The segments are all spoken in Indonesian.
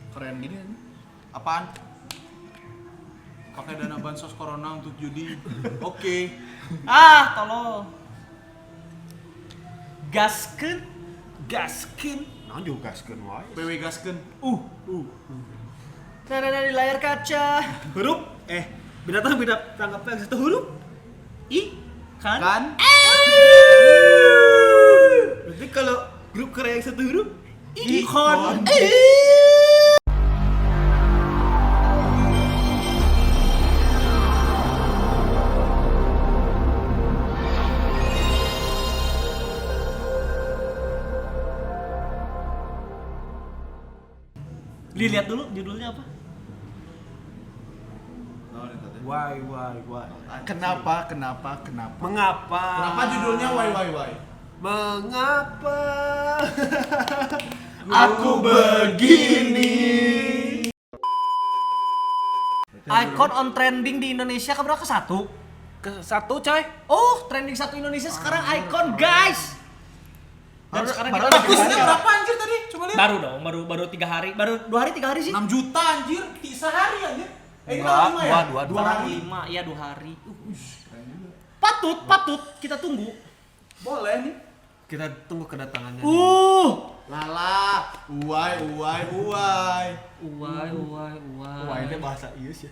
Keren gini kan. Apaan? Pakai dana bansos corona untuk judi. Oke. Tolong. Gaskeun. Nah juga gaskeun wae. PW gaskeun. Nah, di layar kaca. Huruf binatang apa yang satu huruf? Kan? Berarti kalau grup Korea yang satu huruf Ikon. Dilihat dulu judulnya apa? Why? Kenapa? Mengapa? Kenapa judulnya why? Mengapa Aku begini. Icon on trending di Indonesia keberapa? Ke-1 coy. Oh, trending 1 Indonesia sekarang Icon, guys. Dan sekarang kita Bagusnya berapa anjir tadi? Coba lihat. baru dong, baru 3 hari. Baru 2 hari 3 hari sih. 6 juta anjir, sehari anjir. Ini Dua, 5 ya? dua, 2 hari. 5, iya 2 hari. Patut kita tunggu. Boleh nih. Kita tunggu kedatangannya. Lala, uai. Wah, ini bahasa Ius ya.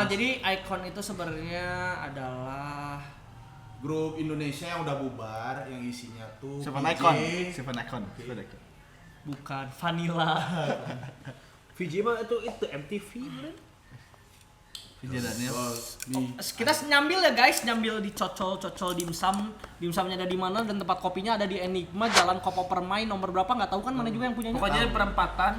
Jadi Icon itu sebenarnya adalah Grup Indonesia yang udah bubar, yang isinya tuh Seven VJ, Icon. bukan Vanilla. VJ mah itu MTV bener. Kita nyambil ya guys, nyambil di cocol dimsum. Dimsumnya ada di mana dan tempat kopinya ada di Enigma, Jalan Kopo Permai nomor berapa nggak tahu kan, mana juga yang punyanya. Pokoknya perempatan.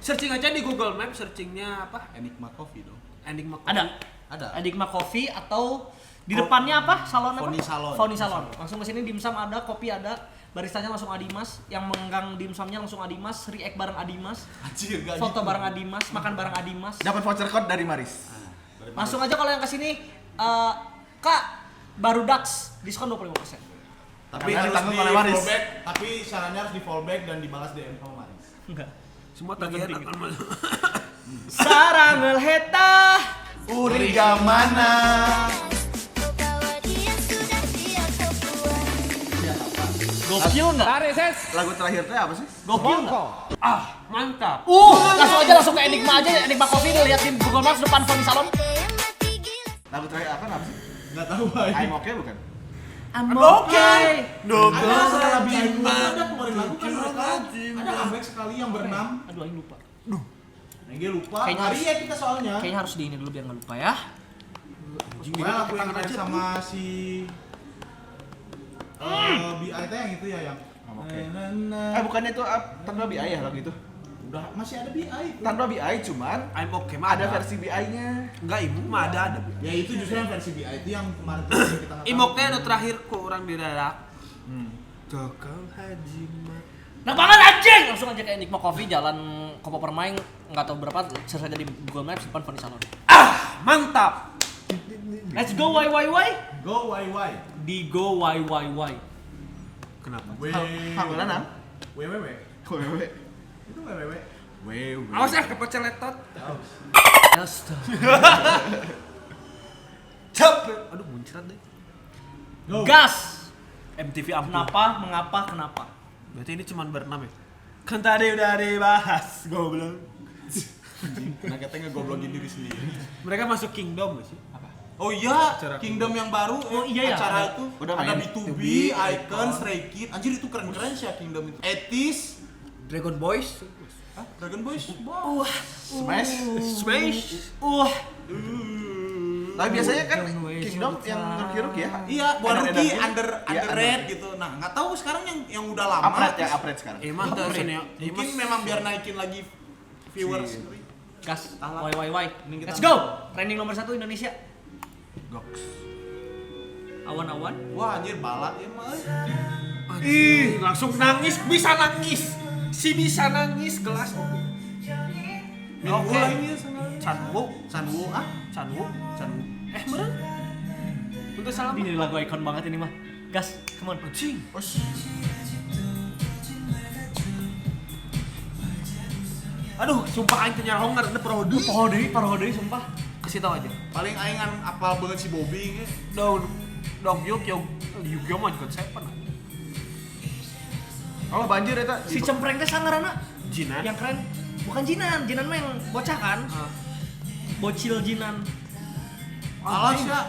Searching aja di Google Maps, searchingnya apa? Enigma Coffee dong. Enigma. Ada. Enigma Coffee atau di depannya apa? Salon apa? Foni Salon. Langsung ke sini dimsum ada, kopi ada, baristanya langsung Adimas, yang menggang dimsumnya langsung Adimas, react bareng Adimas, Anjir, gak foto gitu. bareng Adimas, makan bareng Adimas. Dapat voucher code dari Maris. Langsung aja kalau yang kesini, Kak, baru Dax, diskon 25%. Tapi Karena harus ditanggung di oleh Maris. fallback, tapi syaratnya harus di fallback dan dibalas DM sama Maris. Enggak. Semua tagihan akan masuk. Sarang heta. Uriga mana? Gokil enggak? Lagu terakhirnya apa sih? Gokil enggak? Mantap. Langsung ke Enigma aja, Enigma Coffee lihat di Google Maps depan Foni Salon. Lagu terakhir apa sih? Nggak tahu aja. I'm okay bukan? I'm okay. Ada setelah Bima ada kemarin lagu kan mereka ada comeback sekali yang berenam. Aduh, aing lupa. Dia lupa. Kayaknya Hari ya kita soalnya. Kayaknya harus di ini dulu biar nggak lupa ya. Pokoknya lagu yang ada sama si BI teh yang itu ya yang. Oke. Na-na-na. Bukannya itu tanpa BI ya lagu itu? Udah masih ada BI. Tanpa BI cuman I'm okay mah ada versi BI-nya. Enggak, ibu mah ada. Ya itu justru yang versi BI itu yang kemarin tuh kita nggak tahu. Imoknya anu terakhir ku orang diradak. Cokal Haji Mat. Nah banget anjing! Langsung aja ke Enigma Coffee, Jalan Kopo Permai, nggak tahu berapa, search aja di Google Maps depan Foni Salon. Mantap. Let's go why. Go YY. Di go why. Kenapa? Hanggulan WWW. Wewe. Itu WWW. Wewe. Awas ya kepecel letot. Capek. Aduh muncrat deh. Go. Gas! MTV ampuh. Kenapa? Berarti ini cuma berenam ya? Kan tadi udah dibahas, goblok. Nah kita ngegoblokin diri sendiri. Mereka masuk Kingdom gak sih? Oh iya, Acara Kingdom yang baru. Oh iya ya. Acara itu Udah ada main. B2B, Icon, Stray Kids. Anjir itu keren-keren sih ya Kingdom itu. Etis, Dragon Boys. Dragon Boys. Smash. Tapi biasanya kan Kingdom yang rookie ya. Iya, bukan Ada rookie, Edan under Iya, red gitu. Nah, nggak tahu sekarang yang udah lama. Upgrade sekarang. Emang tuh seni. Mungkin memang biar naikin lagi viewers. Gas. Alah. Why. Ini kita- Let's go! Trending nomor 1 Indonesia. Goks. Awan-awan. Wah, anjir balat ya mah. Ih, langsung nangis, bisa nangis. Si bisa nangis gelas kopi. Minggu Oke. lagi ya sama Sanwo. Sanwo ah. Sanwo. Sanwo. Meren. Untuk salam. Ini lagu icon banget ini mah. Gas, come on. Anjing. Aduh, sumpah aing teh nyarong ngaranna Parodi sumpah. Kasih tahu aja. Paling aing apal banget si Bobby ge. Dog Yuk mah juga sepan. Oh banjir eta. Si cempreng teh sangarana Jinan. yang keren. Bukan Jinan mah yang bocah kan? Bocil Jinan. Alas ya.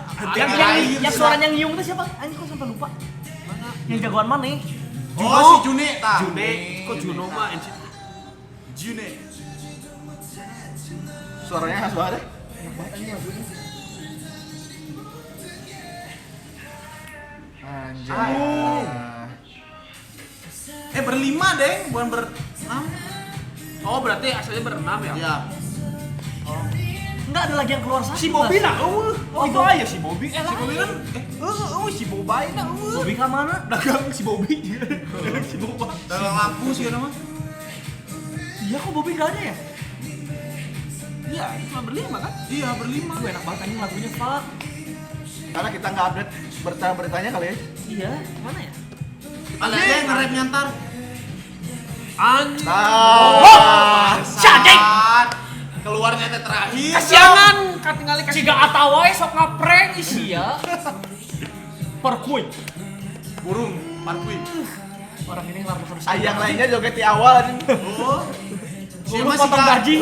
Yang suaranya ngiung teh siapa? Anjing kok sampai lupa. Mana? Yang jagoan mana nih? Oh si June tah. June, kok Juno mah NCT. June. Suaranya khas banget. Anjay. Berlima deh, bukan berenam. Oh, berarti asalnya berenam ya? Iya. Enggak ada lagi yang keluar satu. Si Bobby Bas. lah, Oh, itu Bobby. aja si Bobby. Si Bobby kan Si Bobby nah. Bobby ke mana? Dagang si Bobby. Si Bobby. dagang lampu sih nama. Iya kok Bobby gak ada ya? Iya, cuma berlima kan? Iya, berlima. Aduh enak banget anjing lagunya fuck. Karena kita nggak update berita-beritanya kali ya. Iya, mana ya? Ada aja yang nge-rap nyantar. Syadek! Keluarnya teh terakhir. Kasiangan, katingali kasih Ciga atawa sok ngaprank isia. Perkuy. Burung, parkui. Orang ini harus Yang lainnya joget di awal. Oh. Lu potong gaji.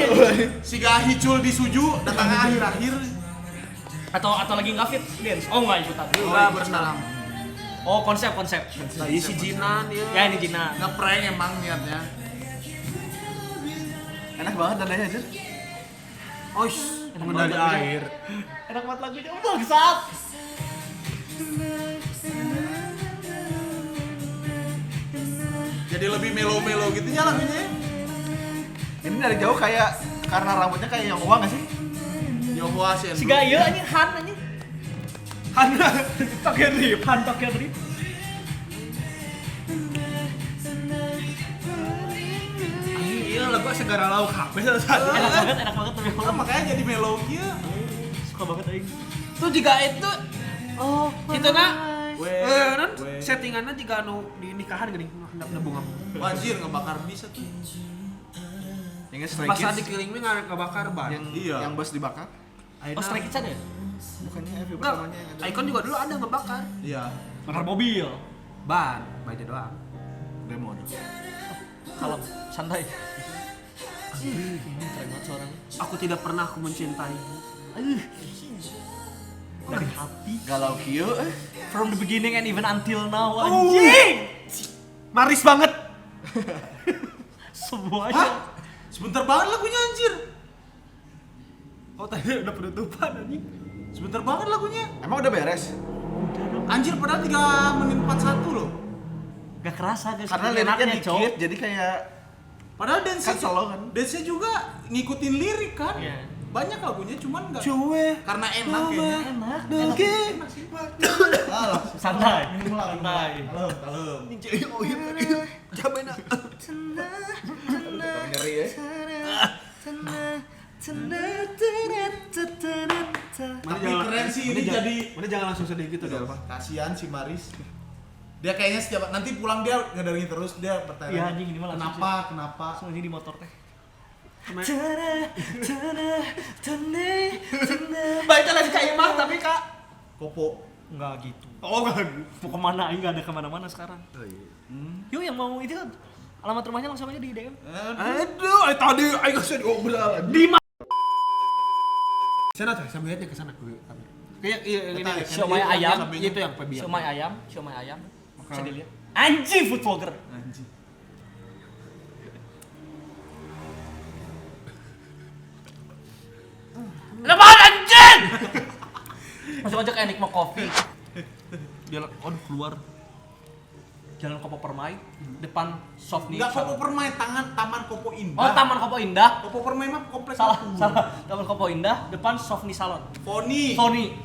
Si Hicul di Suju datang akhir-akhir. Atau lagi nggak fit dance. Oh nggak ikutan. Enggak berenam. Oh konsep. Tadi si Jinan ya. Ya ini Jina. Ngeprank emang niatnya. Enak banget nadanya aja. Oish, Enak medali banget lagunya. air. Enak banget lagunya. Bangsat. Jadi lebih melo-melo gitu ya lagunya. Ini dari jauh kayak karena rambutnya kayak yang uang nggak sih? Yohua sih. Si Gaya anjing Han anjing. Han Tokyo Drift. Han Tokyo Drift. Iya lagu segara lauk HP satu. Enak banget demi Nah, Allah. makanya jadi melo kieu. Suka banget aing. Tuh juga itu Oh, itu na non we. settingannya jika anu di nikahan gini hendak bunga. Wajir ngebakar bisa tuh. Yang Stray Pas saat Kids. dikiling mah ngebakar ban. Yang Iya. yang bus dibakar. Oh Stray Kids ada ya? Bukannya Evi Enggak, pertamanya yang ada. Icon juga dulu ada ngebakar Iya. Bakar mobil. ban, baja doang. Demo. Kalem, santai. Keren banget suaranya. Aku tidak pernah aku mencintai. Dari hati. Galau kieu From the beginning and even until now. Oh. Anjing. Maris banget. Semuanya. Hah? Sebentar banget lagunya anjir. Oh tadi udah penutupan anjing. Sebentar banget lagunya. Emang udah beres? Anjir padahal 3 menit 41 loh. Gak kerasa guys. Karena liriknya dikit jadi kayak Padahal dance kan solo kan. dance juga ngikutin lirik kan. Iya. Banyak lagunya cuman enggak Cuwe. karena enak kayaknya. Enak. Oke. Enak sih. Santai. Minimal Santai. kalem. Oh iya. Jamena. Ngeri ya. Tapi keren sih ini jadi Mana jangan langsung sedih gitu dong. kasihan si Maris. Dia kayaknya setiap nanti pulang dia ngedengerin terus dia bertanya. Iya, anjing, ini mah langsung kenapa? Langsung aja di motor teh. Baik lagi kayak mah tapi Kak. Kopo. Enggak gitu. Oh enggak. Mau kemana? Enggak ada kemana-mana sekarang. Oh iya. Yuk yang mau itu alamat rumahnya langsung aja di DM. Aduh, tadi ayo kasih diobrol. Di mana? Sana tuh, sambil lihatnya ke sana gue kamera. Kayak iya ini Siomay ayam, itu yang pebiar. Siomay ayam. Bisa dilihat. Anjing food vlogger. Anjing. Kenapa anjing? Langsung aja kayak Nikmo Coffee. Dia aduh keluar. Jalan Kopo Permai, depan soft nih. Enggak Kopo Permai, Taman Kopo Indah. Oh, Taman Kopo Indah. Kopo Permai mah kompleks. Salah, aku. salah. Taman Kopo Indah, depan Sofni Salon. Foni. Sony.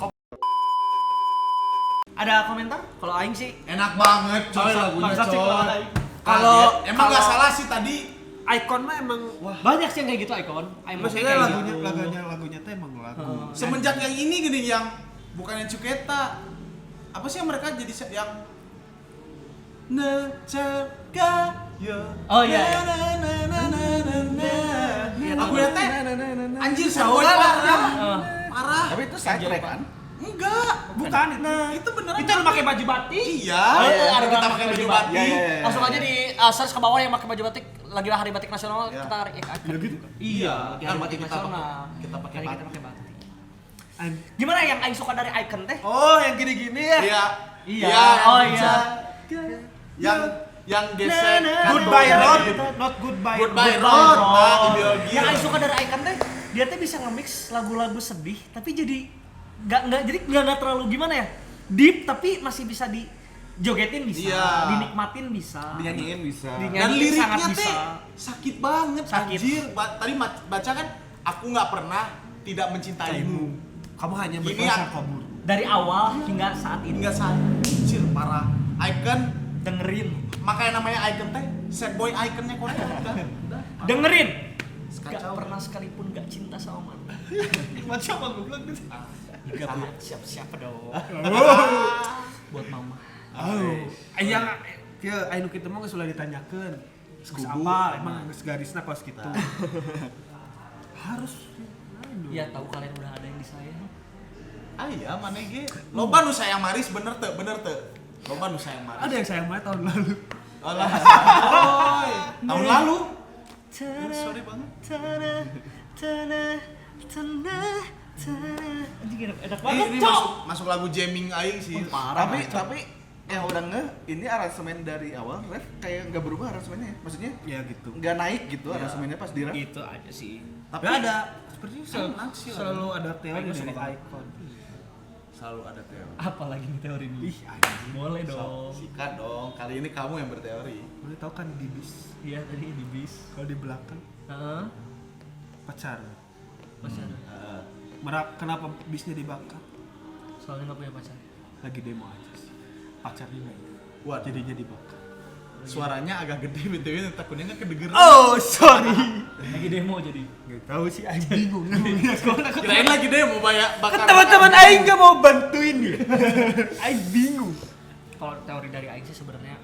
Ada komentar? Kalau aing sih Enak banget coy lagunya bangsat sih coy. kalau aing. Kalau emang enggak salah sih tadi. Icon mah emang wah. Banyak sih yang kayak gitu Icon. Aing mau Maksudnya kayak lagunya teh emang lagu. Semenjak yang ini gini yang bukan yang Cuketa. Apa sih yang mereka jadi yang Necaka ya. Oh iya. Na, na, na, na, na, na, teh. Anjir Tahu Saboy lah, parah. Parah. Tapi itu side track kan? Enggak. Bukan itu. Itu beneran. Itu yang pakai baju batik. Iya, ada kita orang pakai baju baju batik. batik. Iya. Langsung aja di search ke bawah yang pakai baju batik lagi hari batik nasional Iya. kita tarik icon. Iya, lagi kan hari batik batik kita nasional. kita pakai Hari kita batik. pakai batik. Gimana yang aing suka dari icon teh? Oh, yang gini-gini ya. Iya. Iya. Oh iya. Yang gesek Goodbye road, not goodbye. Goodbye road. Nah, ideologi. Yang aing suka dari icon teh, dia teh bisa nge-mix lagu-lagu sedih tapi jadi nggak terlalu gimana ya? Deep tapi masih bisa dijogetin bisa, Iya. dinikmatin bisa. Dinyanyiin bisa. Dan Nyanyi sangat liriknya bisa. teh sakit banget Sakit. anjir. Tadi baca kan aku nggak pernah tidak mencintaimu. Kamu hanya Ini berprasangka aku- buruk. Dari awal hingga saat ini Hingga saat anjir parah. Icon dengerin, makanya namanya Icon teh sad boy iconnya Korea udah. dengerin. Gak Kacau. pernah sekalipun gak cinta sama mana. Macam apa goblok gitu? Gak buat siapa-siapa dong. Buat mama. Oh, yang ya anu kitu mah geus ulah ditanyakeun. Geus apa emang geus garisna kos kitu. Harus Ya tahu kalian udah ada yang disayang. Ah iya mana ge. Loba nu sayang Maris bener teu? Loba nu sayang Maris. ada yang sayang banget tahun lalu. Alah. Tahun lalu. Sorry banget. Anjing enak Ini masuk lagu jamming aing sih. Tapi yang orang ini aransemen dari awal ref kayak nggak berubah aransemennya ya? Maksudnya Ya gitu. nggak naik gitu aransemennya pas di ref. Itu aja sih. Tapi Tapi ada sepertinya enak sih selalu ada teori Bagus dari sih. icon. selalu ada teori. Apalagi nih teori ini. Ih, anjing. Boleh dong. Sikat dong. Kali ini kamu yang berteori. Boleh tahu kan di bis Iya tadi di bis. kalau di belakang Heeh. pacar. Pacar. Kenapa bisnya dibakar? Soalnya nggak punya pacar. Lagi demo aja sih. Pacarnya nggak ada. Wah, Jadinya dibakar. suaranya agak gede BTW takutnya nggak kedengeran. Oh, sorry. Lagi demo jadi. Nggak tahu sih, aing bingung. Kirain lagi deh mau bakar. Teman-teman aing nggak mau bantuin ya. Aing bingung. Kalau teori dari Aing sih sebenarnya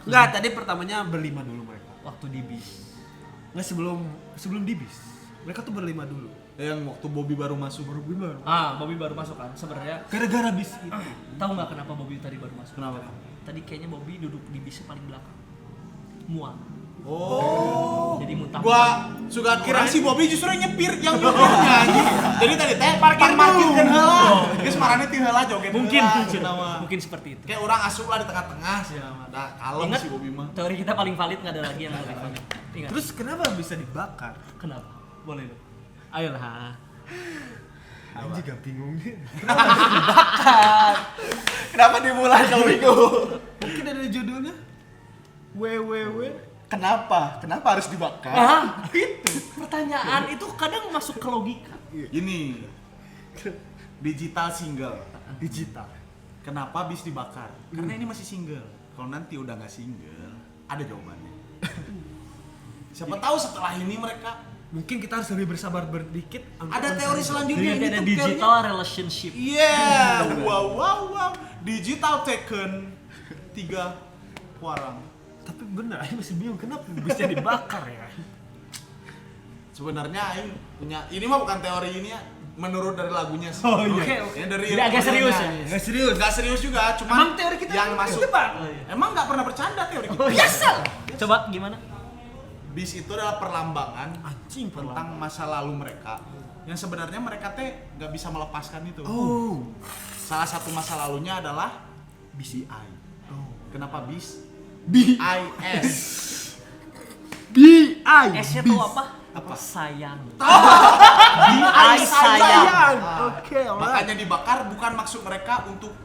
Nggak, tadi pertamanya berlima dulu mereka. waktu di bis. Nggak sebelum di bis. Mereka tuh berlima dulu. Yang waktu Bobby baru masuk. Bobby baru. Bobby baru masuk kan. Sebenarnya Gara-gara bis itu. tahu nggak kenapa Bobby tadi baru masuk? Kenapa? Tadi kayaknya Bobby duduk di bisnya paling belakang. Mual. Oh. Jadi muntah. Gua suka kira si Bobby justru yang nyepir anjing. Jadi tadi teh parkir kan heula. Geus marane ti heula joget. Mungkin heula, cenah mah. mungkin seperti itu. Kayak orang asup lah di tengah-tengah sih mah. Dah kalem Ingat si Bobby mah. teori kita paling valid nggak ada lagi yang lebih valid. Ingat. Terus kenapa bisa dibakar? Kenapa? Boleh dong. Ayolah. Anjing gak bingung. Kenapa dimulai kalau bingung? Mungkin ada judulnya WWW. Kenapa harus dibakar? Itu pertanyaan itu kadang masuk ke logika. Gini. Digital single. Digital. Kenapa bis dibakar? Karena ini masih single. Kalau nanti udah nggak single, ada jawabannya. Siapa tahu setelah ini mereka Mungkin kita harus lebih bersabar berdikit. ada teori selanjutnya. Jadi ini ada tuh digital relationship. Iya, wow. Digital Taken 3 warang. Tapi bener, Aing masih bingung kenapa bisa dibakar ya. Sebenarnya Aing punya, ini mah bukan teori ini ya, menurut dari lagunya sih. Oh, iya. Oke. Ini dari Jadi agak serius ya? Nggak serius. Gak serius juga, cuman Emang teori kita yang kan masuk. tebak. Emang nggak pernah bercanda teori kita. Biasa. Coba gimana? Bis itu adalah perlambangan Anjing tentang masa lalu mereka. Yang sebenarnya mereka teh nggak bisa melepaskan itu. Oh. Salah satu masa lalunya adalah BCI. Oh. Kenapa bis? B IS. I S-nya tuh apa? Sayang. BI sayang. Oke, alright. Makanya dibakar bukan maksud mereka untuk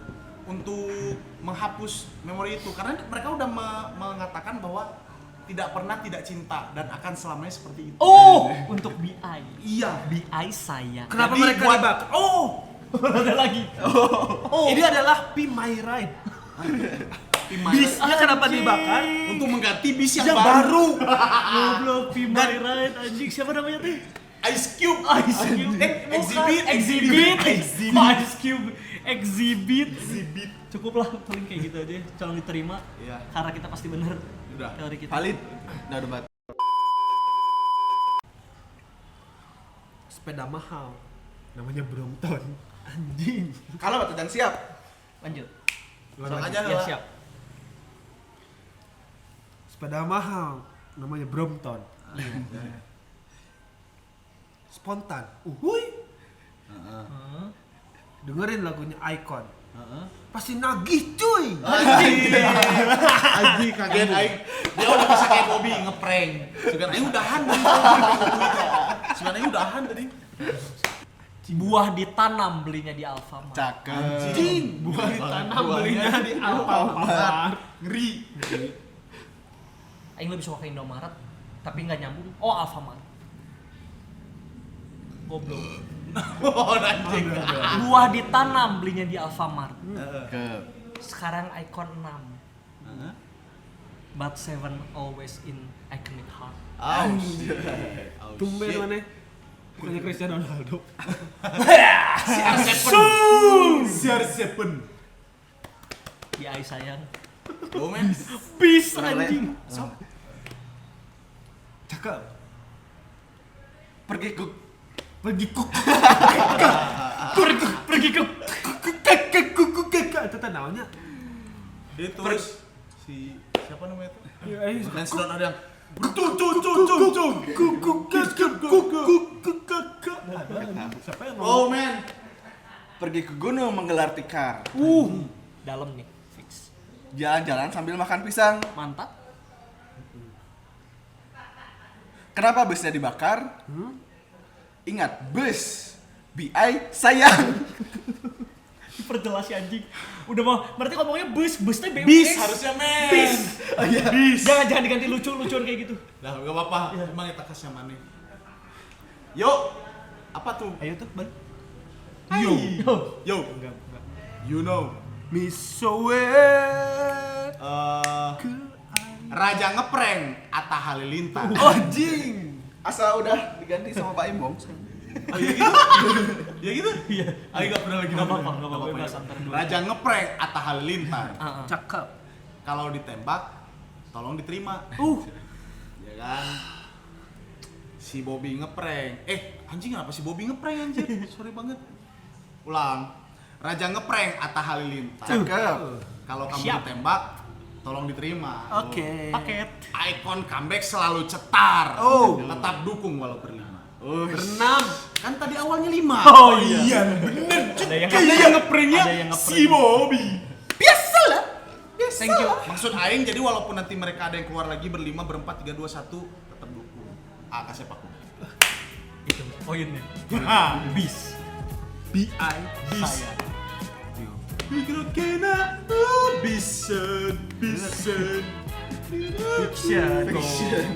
menghapus memori itu, karena mereka udah mengatakan bahwa tidak pernah tidak cinta dan akan selamanya seperti itu. Oh, untuk BI. Iya. BI sayang. Kenapa Jadi mereka buat- dibakar? Oh, Ada lagi. Oh. ini adalah Be My Ride. Tim Mayer Bisnya kenapa dibakar? untuk mengganti bis yang Yang baru. Goblok, Be My Ride anjing. Siapa namanya teh? Ice Cube. Ice Cube. Exhibit. Exhibit. Ice Cube. Exhibit. Cukuplah paling kayak gitu aja. Jangan diterima. Iya. Karena kita pasti bener. Udah. Teori kita. Valid. Nah, udah sepeda mahal namanya Brompton. Anjing. Kalau Batujan siap. Lanjut. Langsung aja Ya lah. siap. Sepeda mahal namanya Brompton. Spontan. Uhuy. Heeh. Dengerin lagunya Icon. Heeh. Pasti nagih cuy. Anjing kaget aing. Dia udah bisa kayak Bobby ngeprank. Sugan aing udahan tadi. Sugan aing udahan tadi. Buah ditanam belinya di Alfamart. Cakep. Anjing, buah ditanam belinya di Alfamart. Ngeri. Aing lebih suka ke Indomaret, tapi nggak nyambung. Oh, Alfamart. Goblok. Oh, anjing. Buah ditanam belinya di Alfamart. Cakep. Sekarang Icon 6. Heeh. But 7 always in iconic heart. Tumben mana? Bukannya Cristiano Ronaldo. CR7. Di Ai sayang. Oh men. Peace Keren, anjing. Cakep. Pergi ke Pergi kuk. Pergi ke Itu teh namanya. Itu si siapa namanya itu? Ya, Dan sedot ada yang siapa yang oh man. pergi ke gunung menggelar tikar. dalam nih, fix. Jalan-jalan sambil makan pisang. Mantap. Kenapa busnya dibakar? Ingat, bus BI sayang. Diperjelas si anjing. Udah mau, berarti ngomongnya busnya BUS. Bis harusnya men. Bis. Oh iya. Jangan diganti lucu-lucuan kayak gitu. Lah enggak apa-apa. Emang kita kasih yang mana? Yuk. Apa tuh? Ayo tuh, bal. Yo. Yo. Enggak. You know. Misowe. Raja ngeprank Atta Halilintar. Anjing. Asal udah diganti sama Pak Imbong. Oh, iya gitu? Ya gitu? Iya. Ayo enggak pernah lagi Nggak nonton. apa-apa, nggak apa-apa, Nggak bebas antar dua. Raja ngeprank Atta Halilintar. Cakep. Kalau ditembak tolong diterima. Ya kan? Si Bobby ngeprank. Anjing kenapa si Bobby ngeprank anjir? Sorry banget. Ulang. Raja ngeprank Atta Halilintar. Cakep. Kalau kamu Siap. ditembak, tolong diterima. Oke. Paket. Icon comeback selalu cetar. Oh. Tetap dukung walau berlima. Berenam. Kan tadi awalnya 5. Oh iya. Bener. Ada yang ngepranknya ada yang si Bobby. Biasalah. Thank you. Maksud aing jadi walaupun nanti mereka ada yang keluar lagi berlima, berempat, 3, 2, 1 tetap dukung. Kasih Pak. Itu poinnya. Bis. BI. Saya. Kena Bison. Fiction.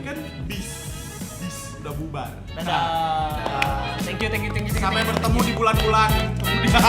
Kan bis udah bubar. Dadah. Thank you. Sampai bertemu di bulan-bulan kemudian.